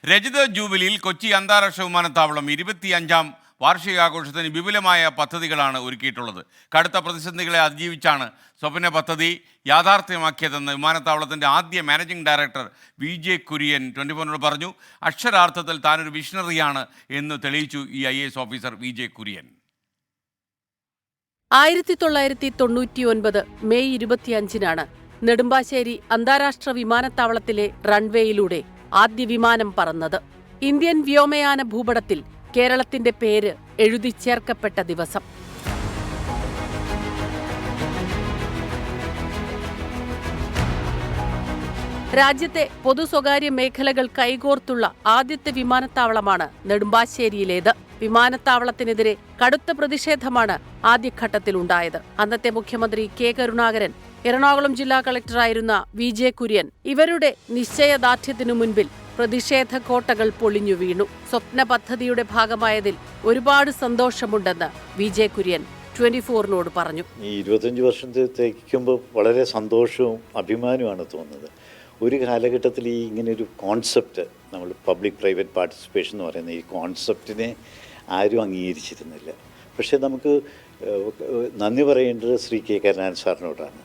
രജത ജൂബിലിയിൽ കൊച്ചി അന്താരാഷ്ട്ര വിമാനത്താവളം 25ാം വാർഷികാഘോഷത്തിന് വിപുലമായ പദ്ധതികളാണ് ഒരുക്കിയിട്ടുള്ളത്. കടുത്ത പ്രതിസന്ധികളെ അതിജീവിച്ചാണ് സ്വപ്ന പദ്ധതി യാഥാർത്ഥ്യമാക്കിയതെന്ന് വിമാനത്താവളത്തിൻ്റെ ആദ്യ മാനേജിംഗ് ഡയറക്ടർ VJ കുര്യൻ 24 പറഞ്ഞു. അക്ഷരാർത്ഥത്തിൽ താനൊരു വിഷണറിയാണ് എന്ന് തെളിയിച്ചു ഈ IAS officer VJ Kurian. 1999 May 25-നാണ് നെടുമ്പാശ്ശേരി അന്താരാഷ്ട്ര വിമാനത്താവളത്തിലെ റൺവേയിലൂടെ ആദ്യ വിമാനം പറന്നത്. ഇന്ത്യൻ വ്യോമയാന ഭൂപടത്തിൽ കേരളത്തിന്റെ പേര് എഴുതി ചേർക്കപ്പെട്ട ദിവസം. രാജ്യത്തെ പൊതു സ്വകാര്യ മേഖലകൾ കൈകോർത്തുള്ള ആദ്യത്തെ വിമാനത്താവളമാണ് നെടുമ്പാശ്ശേരിയിലേത്. വിമാനത്താവളത്തിനെതിരെ കടുത്ത പ്രതിഷേധമാണ് ആദ്യഘട്ടത്തിലുണ്ടായത്. അന്നത്തെ മുഖ്യമന്ത്രി K. കരുണാകരൻ, എറണാകുളം ജില്ലാ കളക്ടറായിരുന്ന VJ കുര്യൻ ഇവരുടെ നിശ്ചയദാർഢ്യത്തിനു മുൻപിൽ പ്രതിഷേധ കോട്ടകൾ പൊളിഞ്ഞു വീണു. സ്വപ്ന പദ്ധതിയുടെ ഭാഗമായതിൽ ഒരുപാട് സന്തോഷമുണ്ടെന്ന് VJ കുര്യൻ 24-നോട് പറഞ്ഞു. ഈ 25 വർഷത്തേക്കുമ്പോൾ വളരെ സന്തോഷവും അഭിമാനവുമാണ് തോന്നുന്നത്. ഒരു കാലഘട്ടത്തിൽ ഈ ഇങ്ങനെയൊരു കോൺസെപ്റ്റ്, നമ്മൾ പബ്ലിക് പ്രൈവറ്റ് പാർട്ടിസിപ്പേഷൻ എന്ന് പറയുന്ന ഈ കോൺസെപ്റ്റിനെ ആരും അംഗീകരിച്ചിരുന്നില്ല. പക്ഷേ നമുക്ക് നന്ദി പറയേണ്ടത് ശ്രീ K. കരുണാകരൻ സാറിനോടാണ്.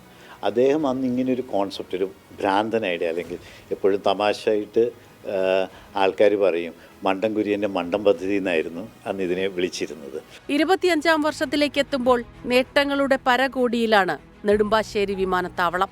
അദ്ദേഹം അന്ന് ഇങ്ങനെയൊരു കോൺസെപ്റ്റ്, ഒരു ഭ്രാന്തൻ ഐഡിയ, അല്ലെങ്കിൽ എപ്പോഴും തമാശയായിട്ട് ആൾക്കാർ പറയും മണ്ടൻ കുര്യൻ്റെ മണ്ടൻ പദ്ധതി എന്നായിരുന്നു അന്ന് ഇതിനെ വിളിച്ചിരുന്നത്. 25ാം വർഷത്തിലേക്ക് എത്തുമ്പോൾ നേട്ടങ്ങളുടെ പരകോടിയിലാണ് നെടുമ്പാശ്ശേരി വിമാനത്താവളം.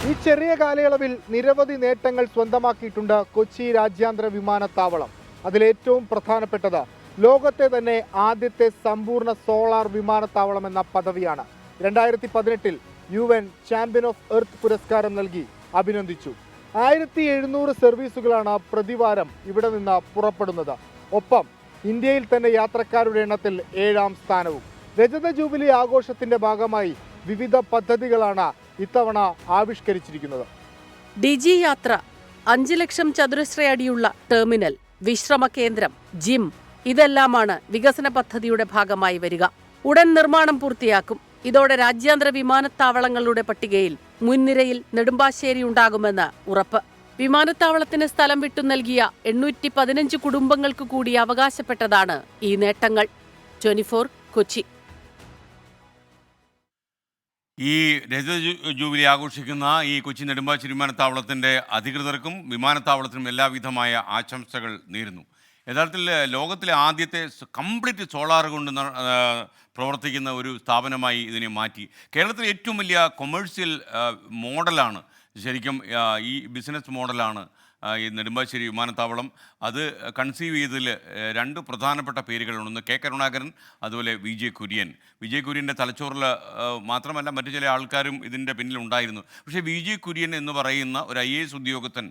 ഈ ചെറിയ കാലയളവിൽ നിരവധി നേട്ടങ്ങൾ സ്വന്തമാക്കിയിട്ടുണ്ട് കൊച്ചി രാജ്യാന്തര വിമാനത്താവളം. അതിലേറ്റവും പ്രധാനപ്പെട്ടത് ലോകത്തെ തന്നെ ആദ്യത്തെ സമ്പൂർണ്ണ സോളാർ വിമാനത്താവളം എന്ന പദവിയാണ്. 2018-ൽ UN ചാമ്പ്യൻ ഓഫ് എർത്ത് പുരസ്കാരം നൽകി അഭിനന്ദിച്ചു. 1700 സർവീസുകളാണ് പ്രതിവാരം ഇവിടെ നിന്ന് പുറപ്പെടുന്നത്. ഒപ്പം ഇന്ത്യയിൽ തന്നെ യാത്രക്കാരുടെ എണ്ണത്തിൽ 7ാം സ്ഥാനവും. രജത ജൂബിലി ആഘോഷത്തിന്റെ ഭാഗമായി വിവിധ പദ്ധതികളാണ് ഇത്തവണ ആവിഷ്കരിച്ചിരിക്കുന്നത്. DG യാത്ര, 5 ലക്ഷം ചതുരശ്ര അടിയുള്ള ടെർമിനൽ, വിശ്രമ കേന്ദ്രം, ജിം, ഇതെല്ലാമാണ് വികസന പദ്ധതിയുടെ ഭാഗമായി വരിക. ഉടൻ നിർമ്മാണം പൂർത്തിയാക്കും. ഇതോടെ രാജ്യാന്തര വിമാനത്താവളങ്ങളുടെ പട്ടികയിൽ മുൻനിരയിൽ നെടുമ്പാശ്ശേരി ഉണ്ടാകുമെന്ന് ഉറപ്പ്. വിമാനത്താവളത്തിന് സ്ഥലം വിട്ടു നൽകിയ 815 കുടുംബങ്ങൾക്ക് കൂടി അവകാശപ്പെട്ടതാണ് ഈ നേട്ടങ്ങൾ. 24 കൊച്ചി. ഈ രജത ജൂബിലി ആഘോഷിക്കുന്ന ഈ കൊച്ചി നെടുമ്പാശ്ശേരി വിമാനത്താവളത്തിൻ്റെ അധികൃതർക്കും വിമാനത്താവളത്തിനും എല്ലാവിധമായ ആശംസകൾ നേരുന്നു. യഥാർത്ഥത്തിൽ ലോകത്തിലെ ആദ്യത്തെ കംപ്ലീറ്റ് സോളാർ കൊണ്ട് പ്രവർത്തിക്കുന്ന ഒരു സ്ഥാപനമായി ഇതിനെ മാറ്റി. കേരളത്തിലെ ഏറ്റവും വലിയ കൊമേഴ്സ്യൽ മോഡലാണ് ശരിക്കും ഈ ബിസിനസ് മോഡലാണ് ഈ നെടുമ്പാശ്ശേരി വിമാനത്താവളം. അത് കൺസീവ് ചെയ്തതിൽ 2 പ്രധാനപ്പെട്ട പേരുകളുണ്ട്. ഒന്ന് K. കരുണാകരൻ, അതുപോലെ VJ കുര്യൻ. VJ കുര്യൻ്റെ തലച്ചോറിൽ മാത്രമല്ല മറ്റു ചില ആൾക്കാരും ഇതിൻ്റെ പിന്നിലുണ്ടായിരുന്നു. പക്ഷേ VJ കുര്യൻ എന്ന് പറയുന്ന ഒരു IAS ഉദ്യോഗസ്ഥൻ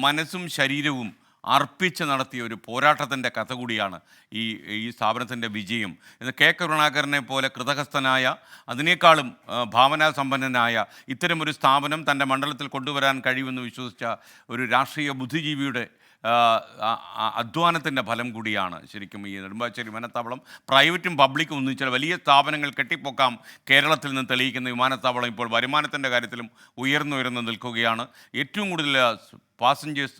മനസ്സും ശരീരവും അർപ്പിച്ച് നടത്തിയ ഒരു പോരാട്ടത്തിൻ്റെ കഥ കൂടിയാണ് ഈ സ്ഥാപനത്തിൻ്റെ വിജയം. ഇന്ന് K. കരുണാകരനെ പോലെ കൃതഹസ്ഥനായ, അതിനേക്കാളും ഭാവനാസമ്പന്നനായ ഇത്തരമൊരു സ്ഥാപനം തൻ്റെ മണ്ഡലത്തിൽ കൊണ്ടുവരാൻ കഴിയുമെന്ന് വിശ്വസിച്ച ഒരു രാഷ്ട്രീയ ബുദ്ധിജീവിയുടെ അധ്വാനത്തിൻ്റെ ഫലം കൂടിയാണ് ശരിക്കും ഈ നെടുമ്പാശ്ശേരി വിമാനത്താവളം. പ്രൈവറ്റും പബ്ലിക്കും ഒന്നിച്ചാൽ വലിയ സ്ഥാപനങ്ങൾ കെട്ടിപ്പൊക്കാം കേരളത്തിൽ നിന്ന് തെളിയിക്കുന്ന വിമാനത്താവളം ഇപ്പോൾ വരുമാനത്തിൻ്റെ കാര്യത്തിലും ഉയർന്നുയർന്ന് നിൽക്കുകയാണ്. ഏറ്റവും കൂടുതൽ പാസഞ്ചേഴ്സ്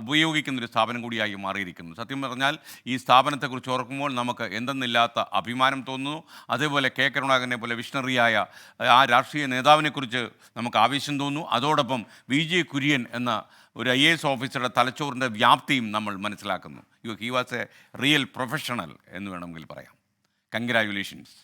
ഉപയോഗിക്കുന്നൊരു സ്ഥാപനം കൂടിയായി മാറിയിരിക്കുന്നു. സത്യം പറഞ്ഞാൽ ഈ സ്ഥാപനത്തെക്കുറിച്ച് ഓർക്കുമ്പോൾ നമുക്ക് എന്തെന്നില്ലാത്ത അഭിമാനം തോന്നുന്നു. അതേപോലെ K. കരുണാകരനെ പോലെ വിഷണറിയായ ആ രാഷ്ട്രീയ നേതാവിനെക്കുറിച്ച് നമുക്ക് ആവേശം തോന്നുന്നു. അതോടൊപ്പം VJ കുര്യൻ എന്ന ഒരു IAS ഓഫീസറുടെ തലച്ചോറിൻ്റെ വ്യാപ്തിയും നമ്മൾ മനസ്സിലാക്കുന്നു. He was A real professional എന്ന് വേണമെങ്കിൽ പറയാം. കൺഗ്രാജുലേഷൻസ്.